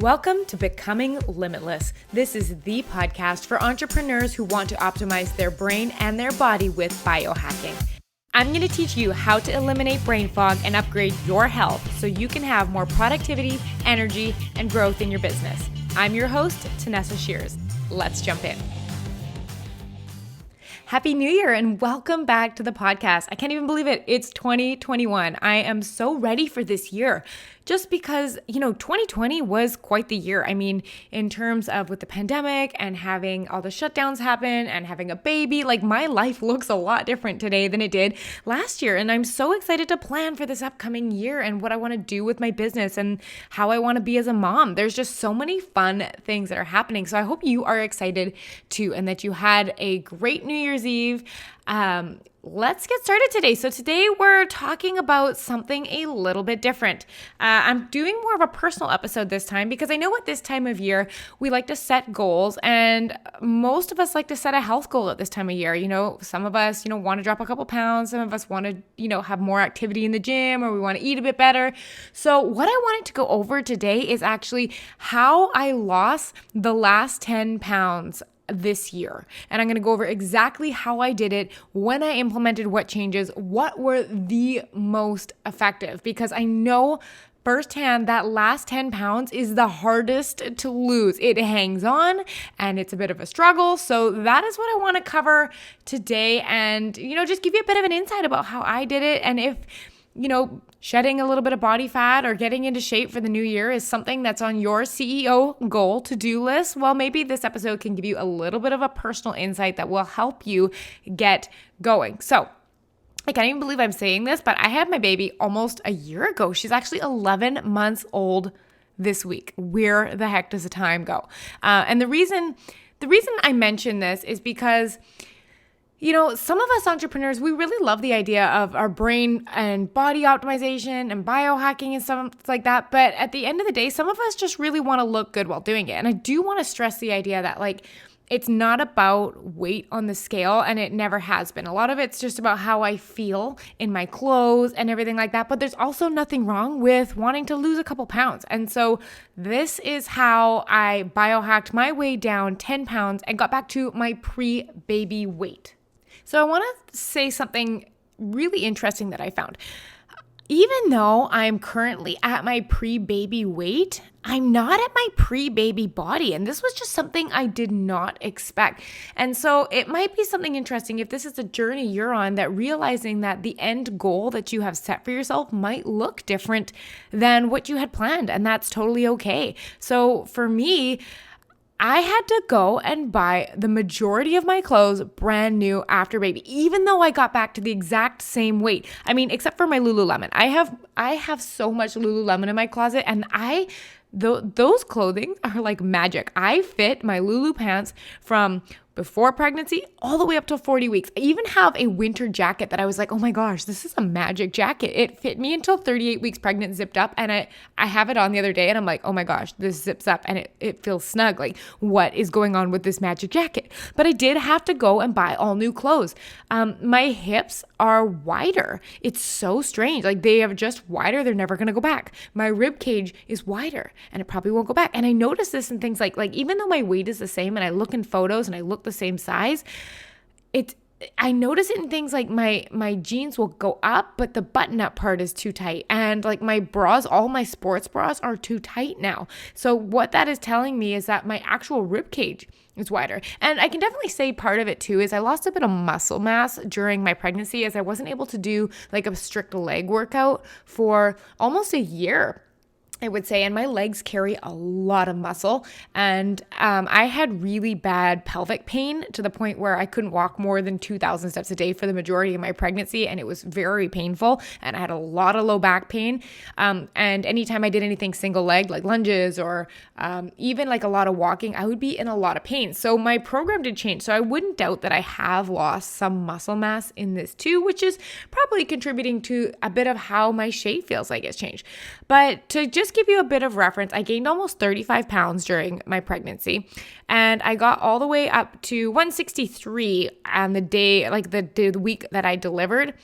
Welcome to Becoming Limitless. This is the podcast for entrepreneurs who want to optimize their brain and their body with biohacking. I'm going to teach you how to eliminate brain fog and upgrade your health so you can have more productivity, energy, and growth in your business. I'm your host, Tanessa Shears. Let's jump in. Happy New Year and welcome back to the podcast. I can't even believe it. It's 2021. I am so ready for this year just because, 2020 was quite the year. I mean, in terms of with the pandemic and having all the shutdowns happen and having a baby, like my life looks a lot different today than it did last year. And I'm so excited to plan for this upcoming year and what I want to do with my business and how I want to be as a mom. There's just so many fun things that are happening. So I hope you are excited too and that you had a great New Year's Eve. Let's get started today. So today we're talking about something a little bit different. I'm doing more of a personal episode this time because I know at this time of year, we like to set goals and most of us like to set a health goal at this time of year. Some of us, want to drop a couple pounds. Some of us want to, have more activity in the gym or we want to eat a bit better. So what I wanted to go over today is actually how I lost the last 10 pounds this year. And I'm going to go over exactly how I did it, when I implemented what changes, what were the most effective, because I know firsthand that last 10 pounds is the hardest to lose. It hangs on and it's a bit of a struggle. So that is what I want to cover today and, just give you a bit of an insight about how I did it. And if shedding a little bit of body fat or getting into shape for the new year is something that's on your CEO goal to-do list, well, maybe this episode can give you a little bit of a personal insight that will help you get going. So I can't even believe I'm saying this, but I had my baby almost a year ago. She's actually 11 months old this week. Where the heck does the time go? And the reason I mention this is because some of us entrepreneurs, we really love the idea of our brain and body optimization and biohacking and stuff like that. But at the end of the day, some of us just really want to look good while doing it. And I do want to stress the idea that it's not about weight on the scale and it never has been. A lot of it's just about how I feel in my clothes and everything like that. But there's also nothing wrong with wanting to lose a couple pounds. And so this is how I biohacked my way down 10 pounds and got back to my pre-baby weight. So I want to say something really interesting that I found. Even though I'm currently at my pre-baby weight, I'm not at my pre-baby body. And this was just something I did not expect. And so it might be something interesting if this is a journey you're on, that realizing that the end goal that you have set for yourself might look different than what you had planned. And that's totally okay. So for me, I had to go and buy the majority of my clothes brand new after baby, even though I got back to the exact same weight. I mean, except for my Lululemon. I have so much Lululemon in my closet and those clothing are like magic. I fit my Lulu pants from before pregnancy all the way up to 40 weeks. I even have a winter jacket that I was like, oh my gosh, this is a magic jacket. It fit me until 38 weeks pregnant, zipped up. And I have it on the other day and I'm like, oh my gosh, this zips up and it feels snug. Like, what is going on with this magic jacket? But I did have to go and buy all new clothes. My hips are wider. It's so strange. Like, they are just wider. They're never going to go back. My rib cage is wider and it probably won't go back. And I noticed this in things like even though my weight is the same and I look in photos and I look the same size, I notice it in things like my jeans will go up, but the button up part is too tight. And like my bras, all my sports bras are too tight now. So what that is telling me is that my actual rib cage is wider. And I can definitely say part of it too is I lost a bit of muscle mass during my pregnancy, as I wasn't able to do like a strict leg workout for almost a year, I would say, and my legs carry a lot of muscle. And I had really bad pelvic pain to the point where I couldn't walk more than 2,000 steps a day for the majority of my pregnancy. And it was very painful. And I had a lot of low back pain. And anytime I did anything single leg, like lunges or even like a lot of walking, I would be in a lot of pain. So my program did change. So I wouldn't doubt that I have lost some muscle mass in this too, which is probably contributing to a bit of how my shape feels like it's changed. But to just give you a bit of reference, I gained almost 35 pounds during my pregnancy, and I got all the way up to 163 on the day, like the week that I delivered,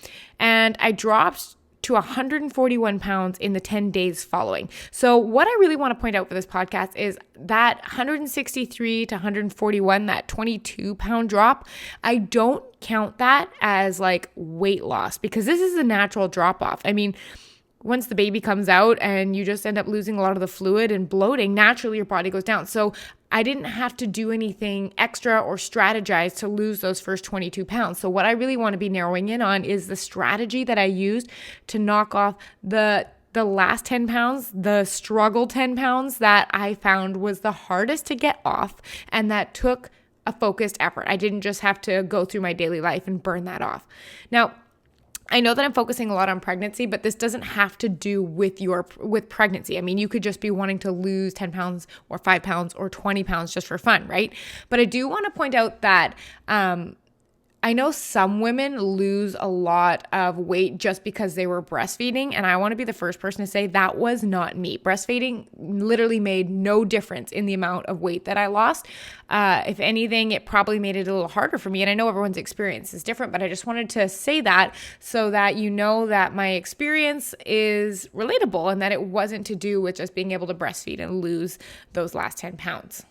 and I dropped to 141 pounds in the 10 days following. So what I really want to point out for this podcast is that 163 to 141, that 22 pound drop, I don't count that as like weight loss because this is a natural drop off. I mean, once the baby comes out and you just end up losing a lot of the fluid and bloating, naturally your body goes down. So I didn't have to do anything extra or strategize to lose those first 22 pounds. So what I really want to be narrowing in on is the strategy that I used to knock off the last 10 pounds, the struggle 10 pounds that I found was the hardest to get off and that took a focused effort. I didn't just have to go through my daily life and burn that off. Now, I know that I'm focusing a lot on pregnancy, but this doesn't have to do with pregnancy. I mean, you could just be wanting to lose 10 pounds or 5 pounds or 20 pounds just for fun, right? But I do want to point out that I know some women lose a lot of weight just because they were breastfeeding, and I want to be the first person to say that was not me. Breastfeeding literally made no difference in the amount of weight that I lost. If anything, it probably made it a little harder for me, and I know everyone's experience is different, but I just wanted to say that so that you know that my experience is relatable and that it wasn't to do with just being able to breastfeed and lose those last 10 pounds.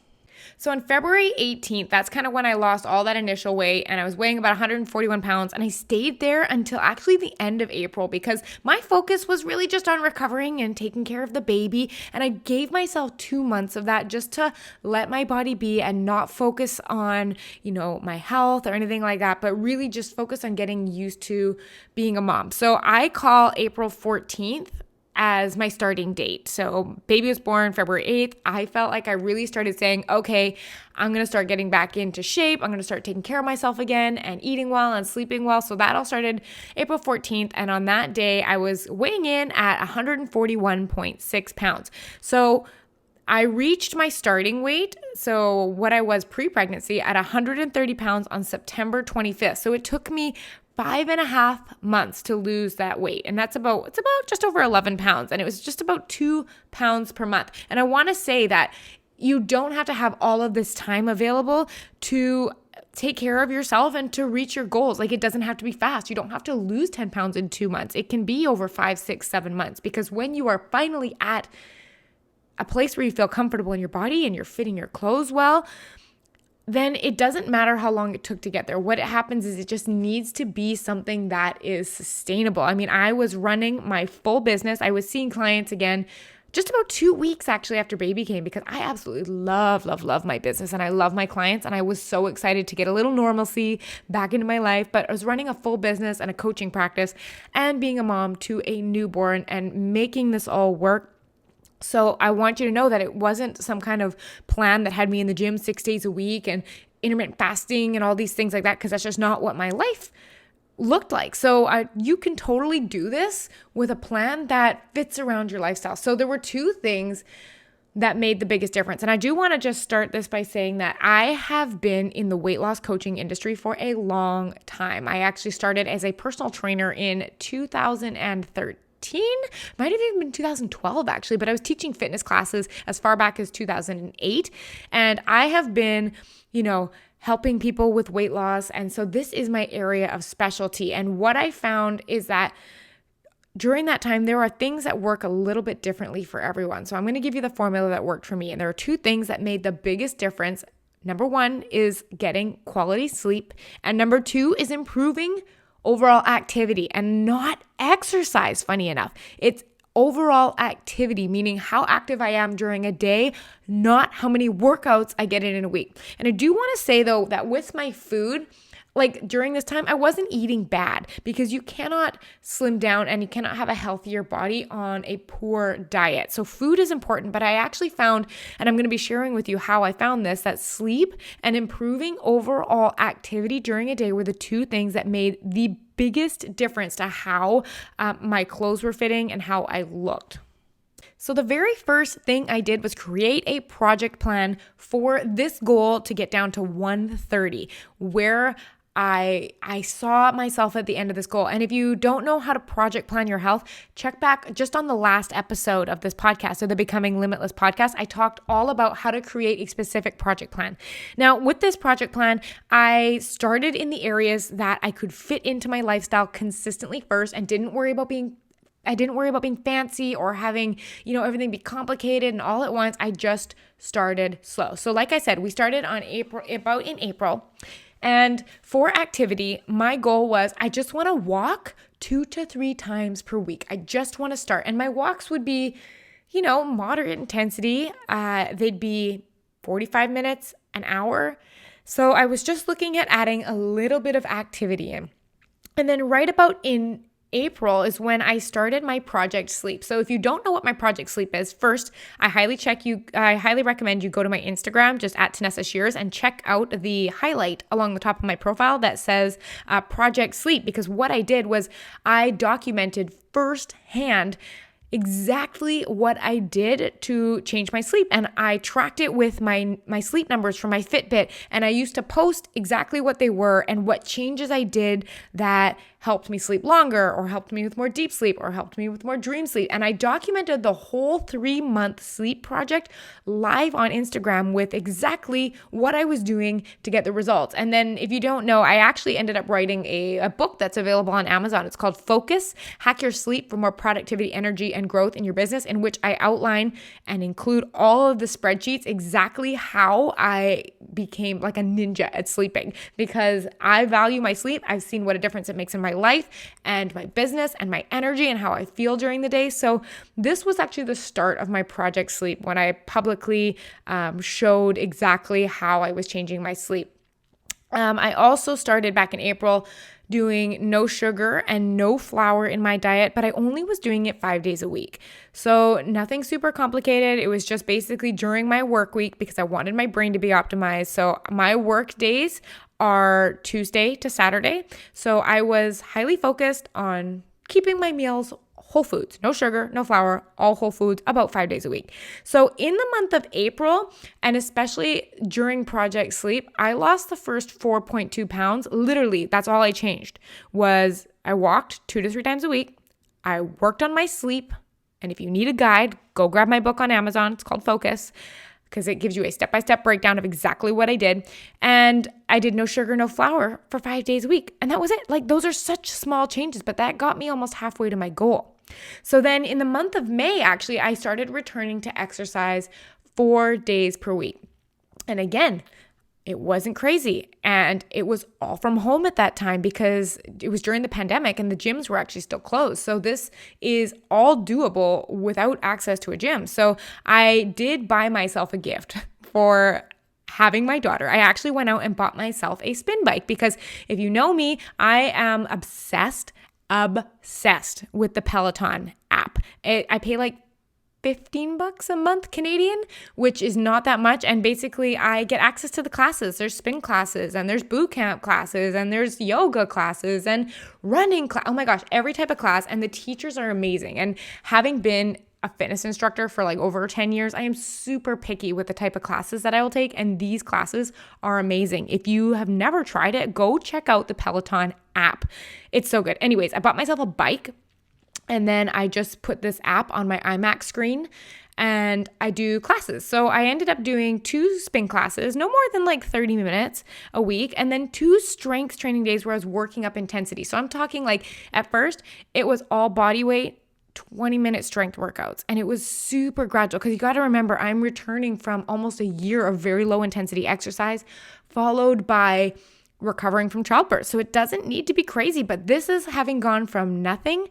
So on February 18th, that's kind of when I lost all that initial weight and I was weighing about 141 pounds and I stayed there until actually the end of April because my focus was really just on recovering and taking care of the baby. And I gave myself 2 months of that just to let my body be and not focus on, my health or anything like that, but really just focus on getting used to being a mom. So I call April 14th as my starting date. So baby was born February 8th. I felt like I really started saying, okay, I'm going to start getting back into shape. I'm going to start taking care of myself again and eating well and sleeping well. So that all started April 14th. And on that day, I was weighing in at 141.6 pounds. So I reached my starting weight, so what I was pre-pregnancy, at 130 pounds on September 25th. So it took me 5.5 months to lose that weight. And it's about just over 11 pounds. And it was just about 2 pounds per month. And I want to say that you don't have to have all of this time available to take care of yourself and to reach your goals. Like, it doesn't have to be fast. You don't have to lose 10 pounds in 2 months. It can be over 5, 6, 7 months, because when you are finally at a place where you feel comfortable in your body and you're fitting your clothes well, then it doesn't matter how long it took to get there. What happens is it just needs to be something that is sustainable. I mean, I was running my full business. I was seeing clients again just about 2 weeks actually after baby came, because I absolutely love my business and I love my clients. And I was so excited to get a little normalcy back into my life. But I was running a full business and a coaching practice and being a mom to a newborn and making this all work. So I want you to know that it wasn't some kind of plan that had me in the gym 6 days a week and intermittent fasting and all these things like that, because that's just not what my life looked like. So you can totally do this with a plan that fits around your lifestyle. So there were 2 things that made the biggest difference. And I do want to just start this by saying that I have been in the weight loss coaching industry for a long time. I actually started as a personal trainer in 2013. Might have even been 2012 actually, but I was teaching fitness classes as far back as 2008. And I have been, helping people with weight loss. And so this is my area of specialty. And what I found is that during that time, there are things that work a little bit differently for everyone. So I'm going to give you the formula that worked for me. And there are 2 things that made the biggest difference. Number 1 is getting quality sleep. And number 2 is improving overall activity, and not exercise, funny enough. It's overall activity, meaning how active I am during a day, not how many workouts I get in a week. And I do want to say though that with my food, like during this time, I wasn't eating bad, because you cannot slim down and you cannot have a healthier body on a poor diet. So food is important, but I actually found, and I'm going to be sharing with you how I found this, that sleep and improving overall activity during a day were the 2 things that made the biggest difference to how my clothes were fitting and how I looked. So the very first thing I did was create a project plan for this goal to get down to 130, where I saw myself at the end of this goal. And if you don't know how to project plan your health, check back just on the last episode of this podcast, so the Becoming Limitless podcast. I talked all about how to create a specific project plan. Now, with this project plan, I started in the areas that I could fit into my lifestyle consistently first and didn't worry about being I didn't worry about being fancy or having, everything be complicated and all at once. I just started slow. So like I said, we started about in April. And for activity, my goal was I just want to walk 2 to 3 times per week. I just want to start. And my walks would be, moderate intensity. They'd be 45 minutes, an hour. So I was just looking at adding a little bit of activity in. And then right about in April is when I started my Project Sleep. So if you don't know what my Project Sleep is, first, I highly recommend you go to my Instagram, just at Tanessa Shears, and check out the highlight along the top of my profile that says Project Sleep, because what I did was I documented firsthand exactly what I did to change my sleep. And I tracked it with my sleep numbers from my Fitbit. And I used to post exactly what they were and what changes I did that helped me sleep longer, or helped me with more deep sleep, or helped me with more dream sleep. And I documented the whole 3-month sleep project live on Instagram with exactly what I was doing to get the results. And then if you don't know, I actually ended up writing a book that's available on Amazon. It's called Focus, Hack Your Sleep for More Productivity, Energy, and Growth in Your Business, in which I outline and include all of the spreadsheets, exactly how I became like a ninja at sleeping, because I value my sleep. I've seen what a difference it makes in my life and my business and my energy and how I feel during the day. So this was actually the start of my Project Sleep, when I publicly showed exactly how I was changing my sleep. I also started back in April doing no sugar and no flour in my diet, but I only was doing it 5 days a week. So nothing super complicated. It was just basically during my work week, because I wanted my brain to be optimized. So my work days are Tuesday to Saturday. So I was highly focused on keeping my meals whole foods, no sugar, no flour, all whole foods, about 5 days a week. So in the month of April, and especially during Project Sleep, I lost the first 4.2 pounds. Literally, that's all I changed, was I walked 2 to 3 times a week. I worked on my sleep. And if you need a guide, go grab my book on Amazon. It's called Focus, because it gives you a step-by-step breakdown of exactly what I did. And I did no sugar, no flour for 5 days a week. And that was it. Like, those are such small changes, but that got me almost halfway to my goal. So then in the month of May, actually, I started returning to exercise 4 days per week. And again, it wasn't crazy. And it was all from home at that time, because it was during the pandemic and the gyms were actually still closed. So this is all doable without access to a gym. So I did buy myself a gift for having my daughter. I actually went out and bought myself a spin bike, because if you know me, I am obsessed with the Peloton app. I pay like $15 a month Canadian, which is not that much. And basically I get access to the classes. There's spin classes, and there's boot camp classes, and there's yoga classes, and running class. Oh my gosh, every type of class. And the teachers are amazing. And having been a fitness instructor for like over 10 years, I am super picky with the type of classes that I will take. And these classes are amazing. If you have never tried it, go check out the Peloton app. It's so good. Anyways, I bought myself a bike, and then I just put this app on my iMac screen, and I do classes. So I ended up doing 2 spin classes, no more than like 30 minutes a week, and then 2 strength training days where I was working up intensity. So I'm talking like, at first it was all body weight, 20-minute strength workouts. And it was super gradual, because you got to remember, I'm returning from almost a year of very low intensity exercise, followed by recovering from childbirth. So it doesn't need to be crazy, but this is having gone from nothing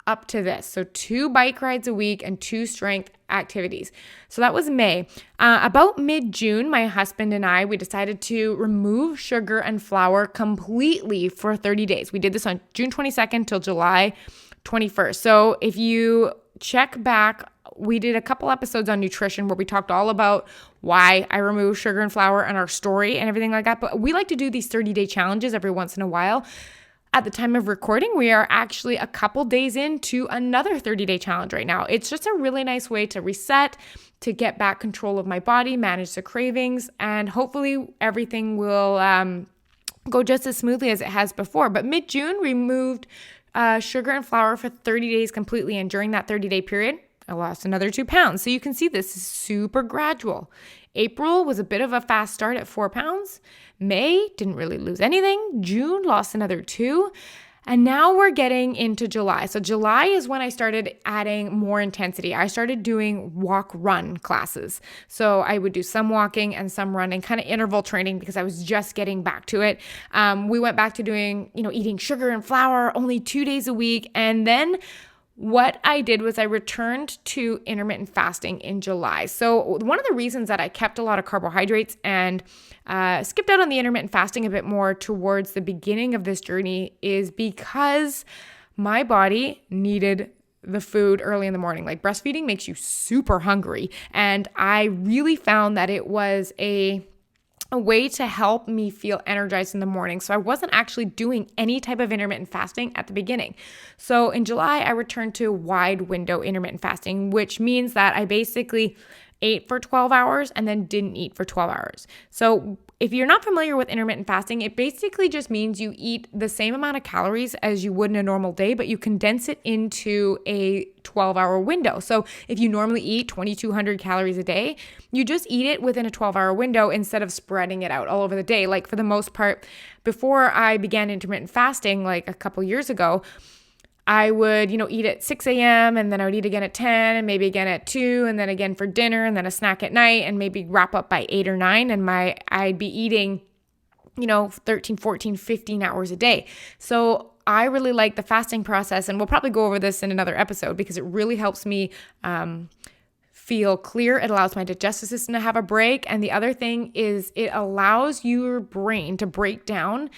up to this. So 2 bike rides a week and 2 strength activities. So that was May. About mid-June, my husband and I, we decided to remove sugar and flour completely for 30 days. We did this on June 22nd till July 21st. So if you check back, we did a couple episodes on nutrition where we talked all about why I remove sugar and flour and our story and everything like that. But we like to do these 30-day challenges every once in a while. At the time of recording, we are actually a couple days into another 30-day challenge right now. It's just a really nice way to reset, to get back control of my body, manage the cravings, and hopefully everything will go just as smoothly as it has before. But mid-June, we removed sugar and flour for 30 days completely. And during that 30-day period, I lost another 2 pounds. So you can see this is super gradual. April was a bit of a fast start at 4 pounds. May, didn't really lose anything. June, lost another 2. And now we're getting into July. So July is when I started adding more intensity. I started doing walk-run classes. So I would do some walking and some running, kind of interval training because I was just getting back to it. We went back to doing, eating sugar and flour only 2 days a week. And then what I did was I returned to intermittent fasting in July. So one of the reasons that I kept a lot of carbohydrates and skipped out on the intermittent fasting a bit more towards the beginning of this journey is because my body needed the food early in the morning. Like breastfeeding makes you super hungry. And I really found that it was a way to help me feel energized in the morning. So I wasn't actually doing any type of intermittent fasting at the beginning. So in July, I returned to wide window intermittent fasting, which means that I basically ate for 12 hours and then didn't eat for 12 hours. So if you're not familiar with intermittent fasting, it basically just means you eat the same amount of calories as you would in a normal day, but you condense it into a 12-hour window. So if you normally eat 2,200 calories a day, you just eat it within a 12-hour window instead of spreading it out all over the day. Like for the most part, before I began intermittent fasting, like a couple years ago, I would, eat at 6 a.m. and then I would eat again at 10 and maybe again at 2 and then again for dinner and then a snack at night and maybe wrap up by 8 or 9 and I'd be eating, 13, 14, 15 hours a day. So I really like the fasting process, and we'll probably go over this in another episode because it really helps me feel clear. It allows my digestive system to have a break. And the other thing is it allows your brain to break down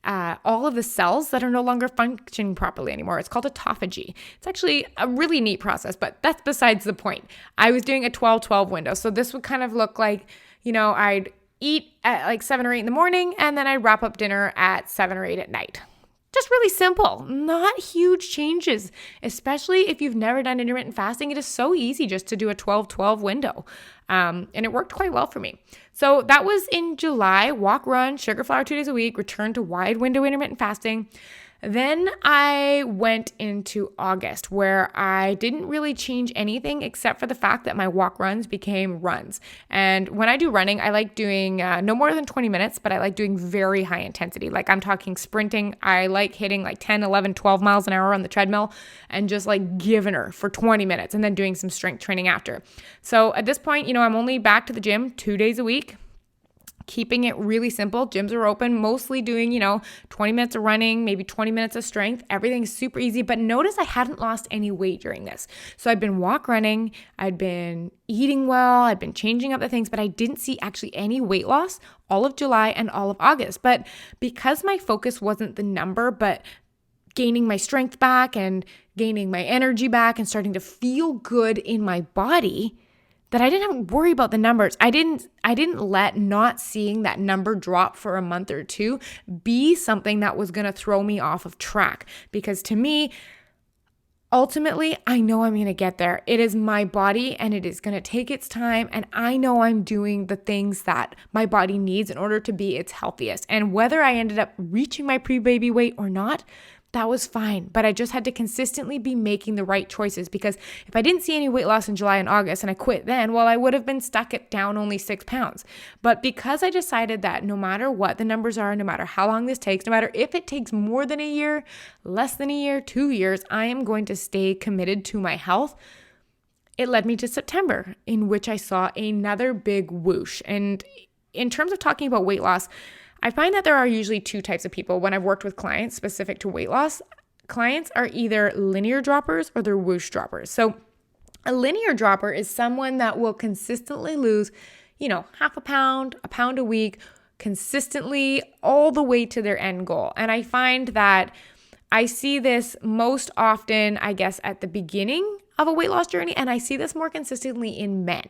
all of the cells that are no longer functioning properly anymore. It's called autophagy. It's actually a really neat process, but that's besides the point. I was doing a 12-12 window. So this would kind of look like, I'd eat at like 7 or 8 in the morning, and then I'd wrap up dinner at 7 or 8 at night. Just really simple, not huge changes, especially if you've never done intermittent fasting. It is so easy just to do a 12-12 window. And it worked quite well for me. So that was in July, walk, run, sugar, flour 2 days a week, return to wide window intermittent fasting. Then I went into August where I didn't really change anything except for the fact that my walk runs became runs. And when I do running, I like doing no more than 20 minutes, but I like doing very high intensity. Like I'm talking sprinting. I like hitting like 10, 11, 12 miles an hour on the treadmill and just like giving her for 20 minutes and then doing some strength training after. So at this point, I'm only back to the gym 2 days a week. Keeping it really simple. Gyms are open, mostly doing, 20 minutes of running, maybe 20 minutes of strength. Everything's super easy. But notice I hadn't lost any weight during this. So I'd been walk running, I'd been eating well, I'd been changing up the things, but I didn't see actually any weight loss all of July and all of August. But because my focus wasn't the number, but gaining my strength back and gaining my energy back and starting to feel good in my body, that I didn't have to worry about the numbers. I didn't let not seeing that number drop for a month or two be something that was going to throw me off of track. Because to me, ultimately, I know I'm going to get there. It is my body and it is going to take its time. And I know I'm doing the things that my body needs in order to be its healthiest. And whether I ended up reaching my pre-baby weight or not, that was fine. But I just had to consistently be making the right choices, because if I didn't see any weight loss in July and August and I quit then, well, I would have been stuck at down only 6 pounds. But because I decided that no matter what the numbers are, no matter how long this takes, no matter if it takes more than a year, less than a year, 2 years, I am going to stay committed to my health. It led me to September, in which I saw another big whoosh. And in terms of talking about weight loss, I find that there are usually two types of people when I've worked with clients specific to weight loss. Clients are either linear droppers or they're whoosh droppers. So a linear dropper is someone that will consistently lose, half a pound a week, consistently all the way to their end goal. And I find that I see this most often, I guess, at the beginning of a weight loss journey, and I see this more consistently in men.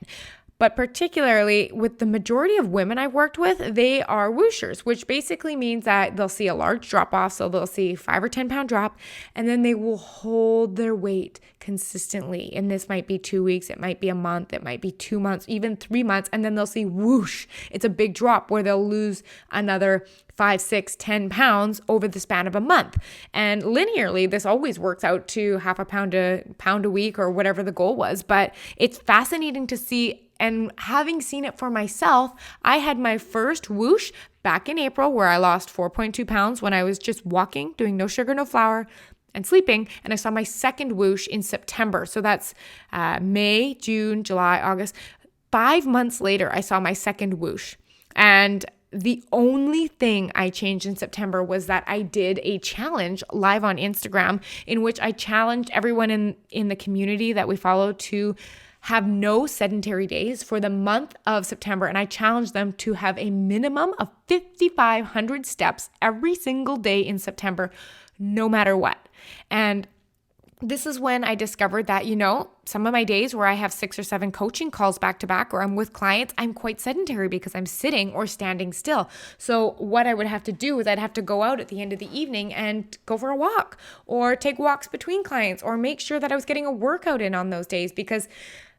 But particularly with the majority of women I've worked with, they are whooshers, which basically means that they'll see a large drop off. So they'll see 5 or 10 pound drop, and then they will hold their weight consistently. And this might be 2 weeks, it might be a month, it might be 2 months, even 3 months. And then they'll see whoosh, it's a big drop where they'll lose another 5, 6, 10 pounds over the span of a month. And linearly, this always works out to half a pound a week or whatever the goal was. But it's fascinating to see. And having seen it for myself, I had my first whoosh back in April where I lost 4.2 pounds when I was just walking, doing no sugar, no flour, and sleeping. And I saw my second whoosh in September. So that's May, June, July, August. 5 months later, I saw my second whoosh. And the only thing I changed in September was that I did a challenge live on Instagram in which I challenged everyone in the community that we follow to have no sedentary days for the month of September. And I challenged them to have a minimum of 5,500 steps every single day in September, no matter what. And this is when I discovered that, some of my days where I have 6 or 7 coaching calls back to back or I'm with clients, I'm quite sedentary because I'm sitting or standing still. So what I would have to do is I'd have to go out at the end of the evening and go for a walk or take walks between clients or make sure that I was getting a workout in on those days because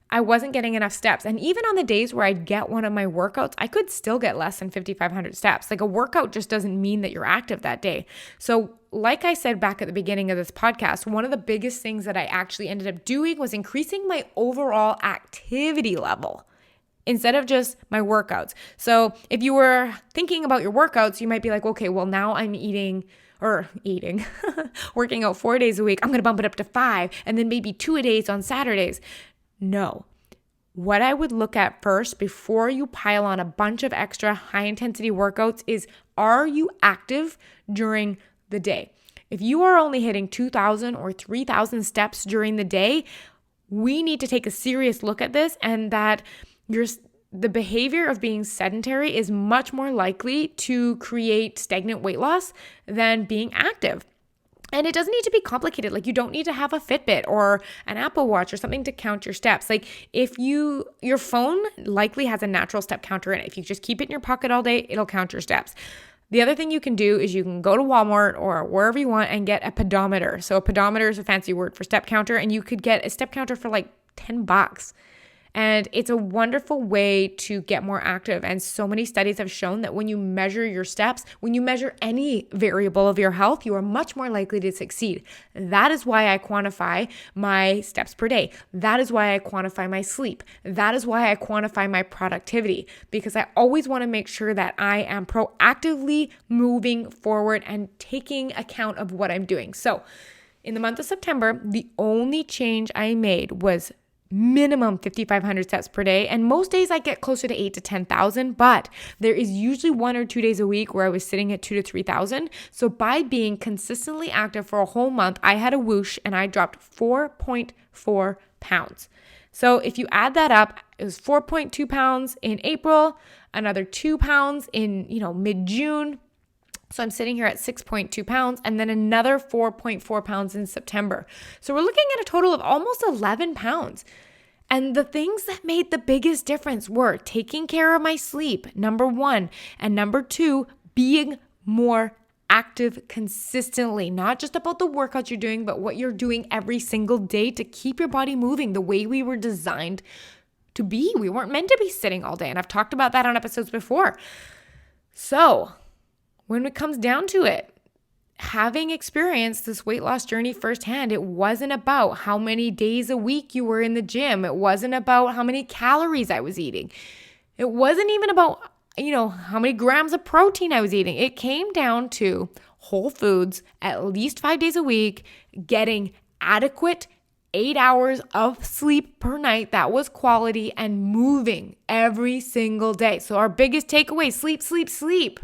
I wasn't getting enough steps. And even on the days where I'd get one of my workouts, I could still get less than 5,500 steps. Like a workout just doesn't mean that you're active that day. So like I said back at the beginning of this podcast, one of the biggest things that I actually ended up doing was increasing my overall activity level instead of just my workouts. So if you were thinking about your workouts, you might be like, okay, well now I'm working out 4 days a week. I'm going to bump it up to 5 and then maybe 2 a days on Saturdays. No. What I would look at first before you pile on a bunch of extra high intensity workouts is, are you active during the day? If you are only hitting 2,000 or 3,000 steps during the day, we need to take a serious look at this, and that the behavior of being sedentary is much more likely to create stagnant weight loss than being active. And it doesn't need to be complicated. Like you don't need to have a Fitbit or an Apple Watch or something to count your steps. Like if your phone likely has a natural step counter in it. If you just keep it in your pocket all day, it'll count your steps. The other thing you can do is you can go to Walmart or wherever you want and get a pedometer. So a pedometer is a fancy word for step counter, and you could get a step counter for like $10. And it's a wonderful way to get more active. And so many studies have shown that when you measure your steps, when you measure any variable of your health, you are much more likely to succeed. That is why I quantify my steps per day. That is why I quantify my sleep. That is why I quantify my productivity, because I always want to make sure that I am proactively moving forward and taking account of what I'm doing. So in the month of September, the only change I made was minimum 5,500 steps per day. And most days I get closer to 8,000 to 10,000, but there is usually 1 or 2 days a week where I was sitting at 2,000 to 3,000. So by being consistently active for a whole month, I had a whoosh and I dropped 4.4 pounds. So if you add that up, it was 4.2 pounds in April, another 2 pounds in, mid-June. So I'm sitting here at 6.2 pounds and then another 4.4 pounds in September. So we're looking at a total of almost 11 pounds. And the things that made the biggest difference were taking care of my sleep, number 1, and number 2, being more active consistently, not just about the workouts you're doing, but what you're doing every single day to keep your body moving the way we were designed to be. We weren't meant to be sitting all day. And I've talked about that on episodes before. So when it comes down to it, having experienced this weight loss journey firsthand, it wasn't about how many days a week you were in the gym. It wasn't about how many calories I was eating. It wasn't even about, how many grams of protein I was eating. It came down to whole foods at least 5 days a week, getting adequate 8 hours of sleep per night that was quality, and moving every single day. So our biggest takeaway, sleep, sleep, sleep.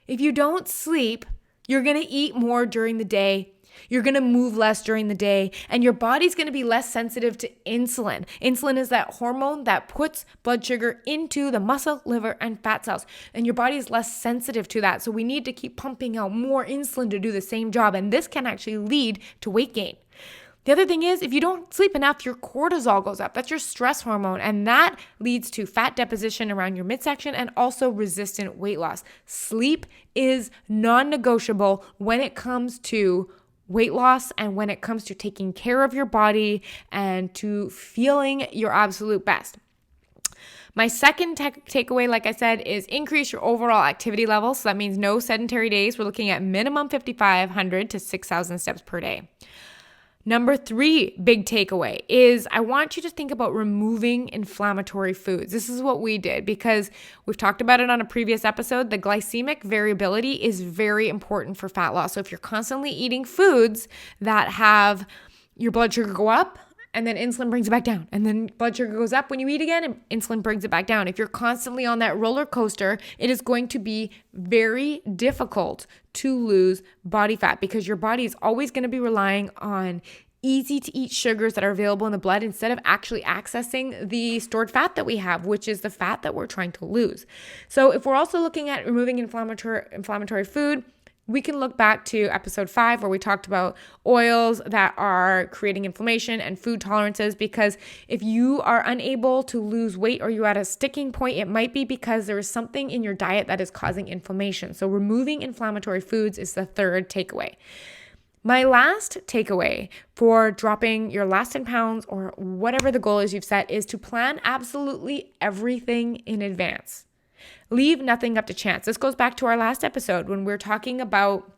If you don't sleep, you're going to eat more during the day. You're going to move less during the day, and your body's going to be less sensitive to insulin. Insulin is that hormone that puts blood sugar into the muscle, liver, and fat cells, and your body is less sensitive to that. So we need to keep pumping out more insulin to do the same job, and this can actually lead to weight gain. The other thing is, if you don't sleep enough, your cortisol goes up. That's your stress hormone, and that leads to fat deposition around your midsection and also resistant weight loss. Sleep is non-negotiable when it comes to weight loss and when it comes to taking care of your body and to feeling your absolute best. My second takeaway, like I said, is increase your overall activity level. So that means no sedentary days. We're looking at minimum 5,500 to 6,000 steps per day. Number 3 big takeaway is I want you to think about removing inflammatory foods. This is what we did because we've talked about it on a previous episode. The glycemic variability is very important for fat loss. So if you're constantly eating foods that have your blood sugar go up, and then insulin brings it back down. And then blood sugar goes up when you eat again, and insulin brings it back down. If you're constantly on that roller coaster, it is going to be very difficult to lose body fat because your body is always going to be relying on easy to eat sugars that are available in the blood instead of actually accessing the stored fat that we have, which is the fat that we're trying to lose. So if we're also looking at removing inflammatory food, we can look back to episode 5 where we talked about oils that are creating inflammation and food tolerances, because if you are unable to lose weight or you're at a sticking point, it might be because there is something in your diet that is causing inflammation. So removing inflammatory foods is the third takeaway. My last takeaway for dropping your last 10 pounds or whatever the goal is you've set is to plan absolutely everything in advance. Leave nothing up to chance. This goes back to our last episode when we're talking about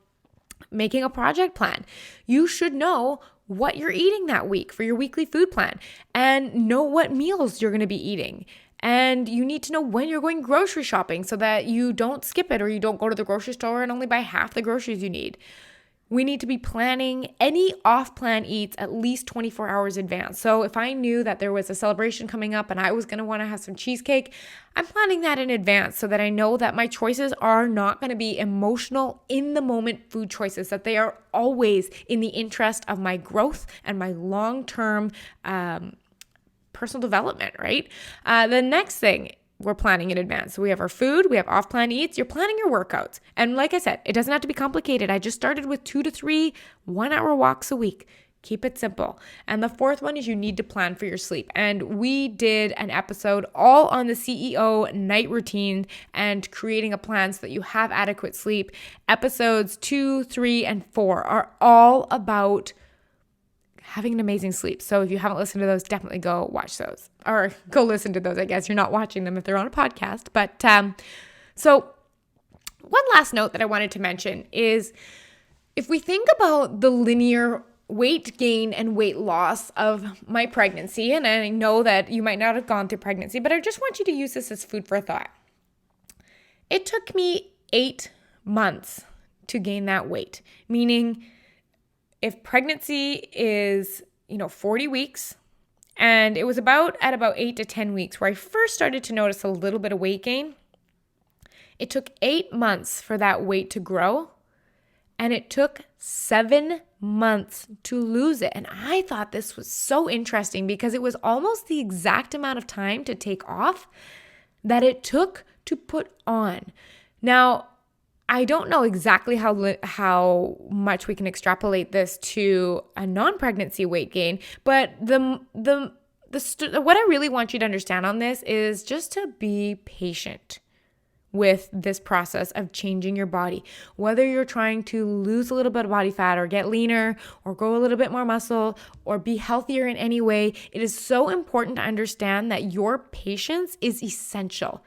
making a project plan. You should know what you're eating that week for your weekly food plan and know what meals you're going to be eating. And you need to know when you're going grocery shopping so that you don't skip it or you don't go to the grocery store and only buy half the groceries you need. We need to be planning any off-plan eats at least 24 hours in advance. So if I knew that there was a celebration coming up and I was going to want to have some cheesecake, I'm planning that in advance so that I know that my choices are not going to be emotional, in-the-moment food choices, that they are always in the interest of my growth and my long-term personal development, right? The next thing, we're planning in advance. So we have our food, we have off-plan eats, you're planning your workouts. And like I said, it doesn't have to be complicated. I just started with 2 to 3 1-hour walks a week. Keep it simple. And the fourth one is you need to plan for your sleep. And we did an episode all on the CEO night routine and creating a plan so that you have adequate sleep. Episodes 2, 3, and 4 are all about having an amazing sleep. So if you haven't listened to those, definitely go watch those or go listen to those. I guess you're not watching them if they're on a podcast. But so one last note that I wanted to mention is if we think about the linear weight gain and weight loss of my pregnancy, and I know that you might not have gone through pregnancy, but I just want you to use this as food for thought. It took me 8 months to gain that weight, meaning if pregnancy is, 40 weeks, and it was about 8 to 10 weeks where I first started to notice a little bit of weight gain. It took 8 months for that weight to grow, and it took 7 months to lose it. And I thought this was so interesting because it was almost the exact amount of time to take off that it took to put on. Now, I don't know exactly how much we can extrapolate this to a non-pregnancy weight gain, but what I really want you to understand on this is just to be patient with this process of changing your body. Whether you're trying to lose a little bit of body fat or get leaner or grow a little bit more muscle or be healthier in any way, it is so important to understand that your patience is essential.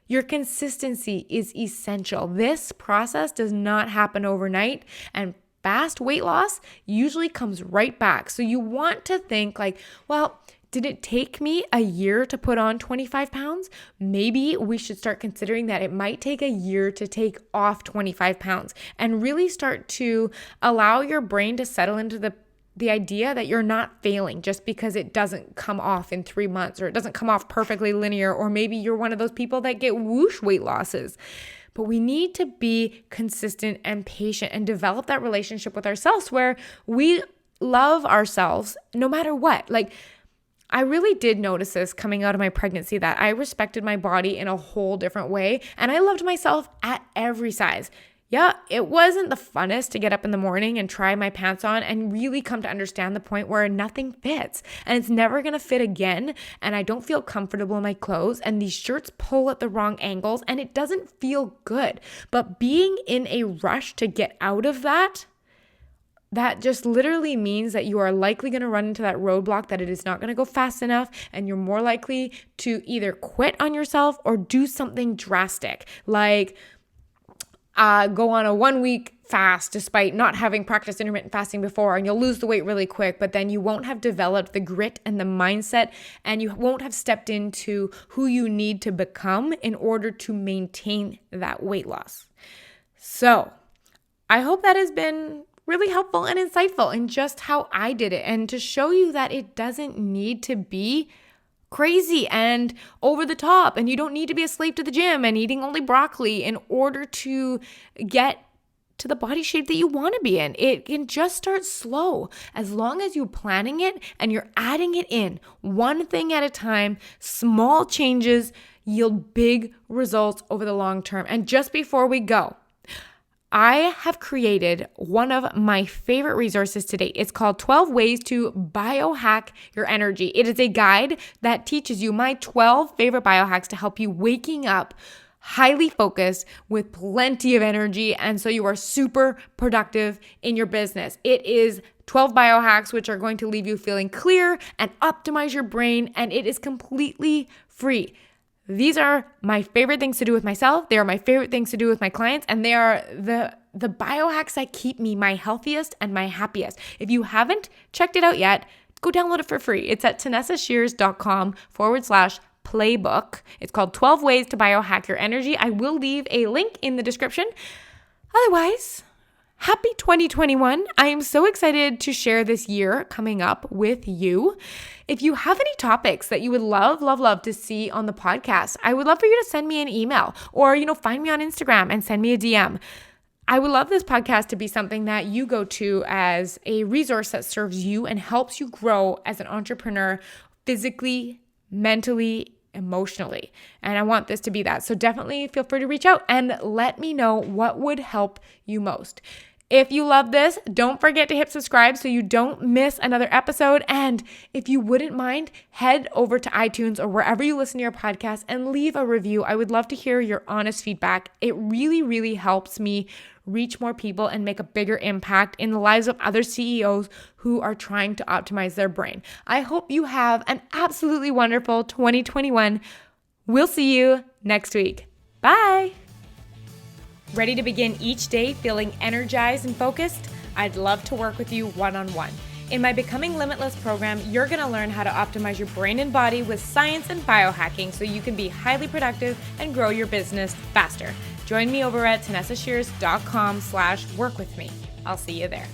Your consistency is essential. This process does not happen overnight, and fast weight loss usually comes right back. So you want to think like, well, did it take me a year to put on 25 pounds? Maybe we should start considering that it might take a year to take off 25 pounds and really start to allow your brain to settle into the idea that you're not failing just because it doesn't come off in 3 months or it doesn't come off perfectly linear, or maybe you're one of those people that get whoosh weight losses. But we need to be consistent and patient and develop that relationship with ourselves where we love ourselves no matter what. Like, I really did notice this coming out of my pregnancy, that I respected my body in a whole different way, and I loved myself at every size. Yeah, it wasn't the funnest to get up in the morning and try my pants on and really come to understand the point where nothing fits and it's never going to fit again, and I don't feel comfortable in my clothes, and these shirts pull at the wrong angles and it doesn't feel good. But being in a rush to get out of that just literally means that you are likely going to run into that roadblock, that it is not going to go fast enough, and you're more likely to either quit on yourself or do something drastic like go on a 1-week fast despite not having practiced intermittent fasting before, and you'll lose the weight really quick, but then you won't have developed the grit and the mindset, and you won't have stepped into who you need to become in order to maintain that weight loss. So I hope that has been really helpful and insightful in just how I did it, and to show you that it doesn't need to be crazy and over the top, and you don't need to be a slave to the gym and eating only broccoli in order to get to the body shape that you want to be in. It can just start slow. As long as you're planning it and you're adding it in one thing at a time, small changes yield big results over the long term. And just before we go, I have created one of my favorite resources to date. It's called 12 Ways to Biohack Your Energy. It is a guide that teaches you my 12 favorite biohacks to help you waking up highly focused with plenty of energy, and so you are super productive in your business. It is 12 biohacks which are going to leave you feeling clear and optimize your brain, and it is completely free. These are my favorite things to do with myself. They are my favorite things to do with my clients, and they are the biohacks that keep me my healthiest and my happiest. If you haven't checked it out yet, go download it for free. It's at TanessaShears.com/playbook. It's called 12 Ways to Biohack Your Energy. I will leave a link in the description. Otherwise, happy 2021. I am so excited to share this year coming up with you. If you have any topics that you would love to see on the podcast, I would love for you to send me an email or, find me on Instagram and send me a DM. I would love this podcast to be something that you go to as a resource that serves you and helps you grow as an entrepreneur physically, mentally, emotionally. And I want this to be that. So definitely feel free to reach out and let me know what would help you most. If you love this, don't forget to hit subscribe so you don't miss another episode. And if you wouldn't mind, head over to iTunes or wherever you listen to your podcast and leave a review. I would love to hear your honest feedback. It really helps me reach more people and make a bigger impact in the lives of other CEOs who are trying to optimize their brain. I hope you have an absolutely wonderful 2021. We'll see you next week. Bye. Ready to begin each day feeling energized and focused? I'd love to work with you one-on-one. In my Becoming Limitless program, you're going to learn how to optimize your brain and body with science and biohacking so you can be highly productive and grow your business faster. Join me over at TanessaShears.com/work with me. I'll see you there.